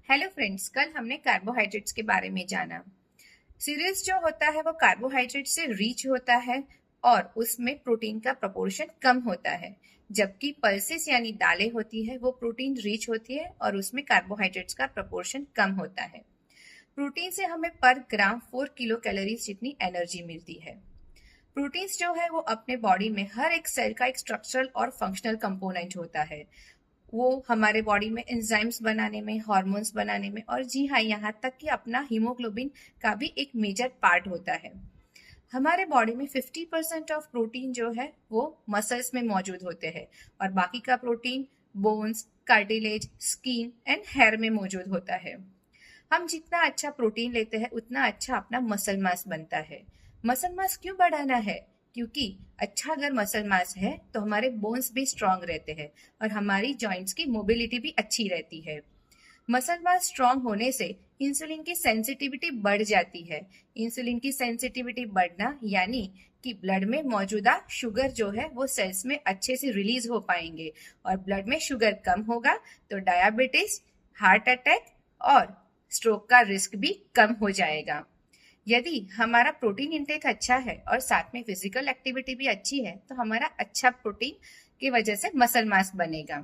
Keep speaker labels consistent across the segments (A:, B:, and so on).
A: Hello friends, कल हमने carbohydrates के बारे में जाना। सीरियल्स जो होता है वो कार्बोहाइड्रेट से रिच होता है और उसमें प्रोटीन का प्रोपोर्शन कम होता है, जबकि पल्सेस यानी दालें होती है वो प्रोटीन रिच होती है और उसमें कार्बोहाइड्रेट्स का प्रोपोर्शन कम होता है। प्रोटीन से हमें पर ग्राम 4 किलो कैलोरीज जितनी एनर्जी मिलती है। प्रोटीन्स जो है वो अपने बॉडी में हर एक सेल का एक स्ट्रक्चरल और फंक्शनल कंपोनेंट होता है। वो हमारे बॉडी में एंजाइम्स बनाने में, हार्मोन्स बनाने में और जी हाँ, यहाँ तक कि अपना हीमोग्लोबिन का भी एक मेजर पार्ट होता है। हमारे बॉडी में 50% ऑफ प्रोटीन जो है वो मसल्स में मौजूद होते हैं और बाकी का protein bones, cartilage, skin and hair में मौजूद होता है। हम जितना अच्छा प्रोटीन लेते हैं उतना अच्छा अपना मसल मास बनता है। मसल मास क्यों बढ़ाना है? क्योंकि अच्छा अगर मसल मास है तो हमारे बोन्स भी स्ट्रांग रहते हैं और हमारी जॉइंट्स की मोबिलिटी भी अच्छी रहती है। मसल मास स्ट्रांग होने से इंसुलिन की सेंसिटिविटी बढ़ जाती है। इंसुलिन की सेंसिटिविटी बढ़ना यानी कि ब्लड में मौजूदा शुगर जो है वो सेल्स में अच्छे से रिलीज हो पाएंगे और ब्लड में शुगर कम होगा तो डायबिटीज, हार्ट अटैक और स्ट्रोक का रिस्क भी कम हो जाएगा। यदि हमारा प्रोटीन इंटेक अच्छा है और साथ में फिजिकल एक्टिविटी भी अच्छी है तो हमारा अच्छा प्रोटीन की वजह से मसल मास बनेगा।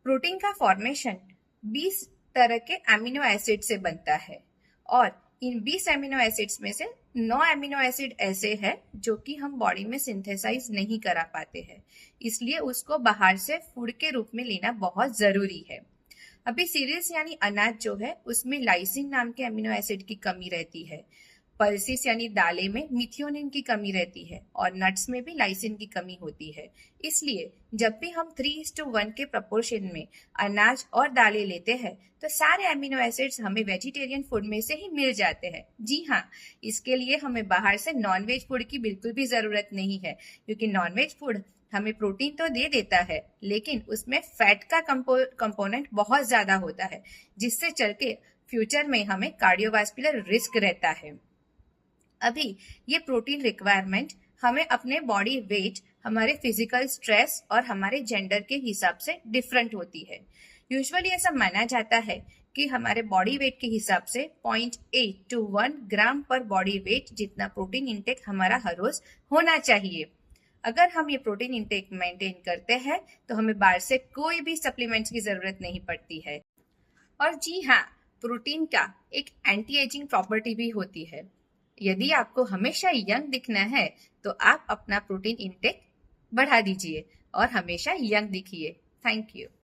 A: प्रोटीन का फॉर्मेशन 20 तरह के अमीनो एसिड से बनता है और इन 20 अमीनो एसिड्स में से 9 अमीनो एसिड ऐसे हैं जो कि हम बॉडी में सिंथेसाइज नहीं करा पाते हैं, इसलिए उसको बाहर से फूड के रूप में लेना बहुत जरूरी है। अभी सीरियल्स यानी अनाज जो है उसमें लाइसिन नाम के अमीनो एसिड की कमी रहती है। पल्सिस यानी दालें में मिथियोनिन की कमी रहती है और नट्स में भी लाइसिन की कमी होती है। इसलिए जब भी हम 3:1 के प्रपोर्शन में अनाज और दालें लेते हैं तो सारे अमीनो एसिड्स हमें वेजिटेरियन फूड में से ही मिल जाते हैं। जी हाँ, इसके लिए हमें बाहर से नॉनवेज फूड की बिल्कुल भी जरूरत नहीं है, क्योंकि नॉनवेज फूड हमें प्रोटीन तो दे देता है लेकिन उसमें फैट का कंपोनेंट बहुत ज्यादा होता है, जिससे चल के फ्यूचर में हमें कार्डियोवास्कुलर रिस्क रहता है। अभी ये प्रोटीन रिक्वायरमेंट हमें अपने बॉडी वेट, हमारे फिजिकल स्ट्रेस और हमारे जेंडर के हिसाब से डिफरेंट होती है। यूजुअली ऐसा माना जाता है कि हमारे बॉडी वेट के हिसाब से 0.8 to 1 ग्राम पर बॉडी वेट जितना प्रोटीन इंटेक हमारा हर रोज होना चाहिए। अगर हम ये प्रोटीन इंटेक मेंटेन करते हैं तो हमें बाहर से कोई भी सप्लीमेंट्स की जरूरत नहीं पड़ती है। और जी हाँ, प्रोटीन का एक एंटी एजिंग प्रॉपर्टी भी होती है। यदि आपको हमेशा यंग दिखना है तो आप अपना प्रोटीन इंटेक बढ़ा दीजिए और हमेशा यंग दिखिए। Thank you.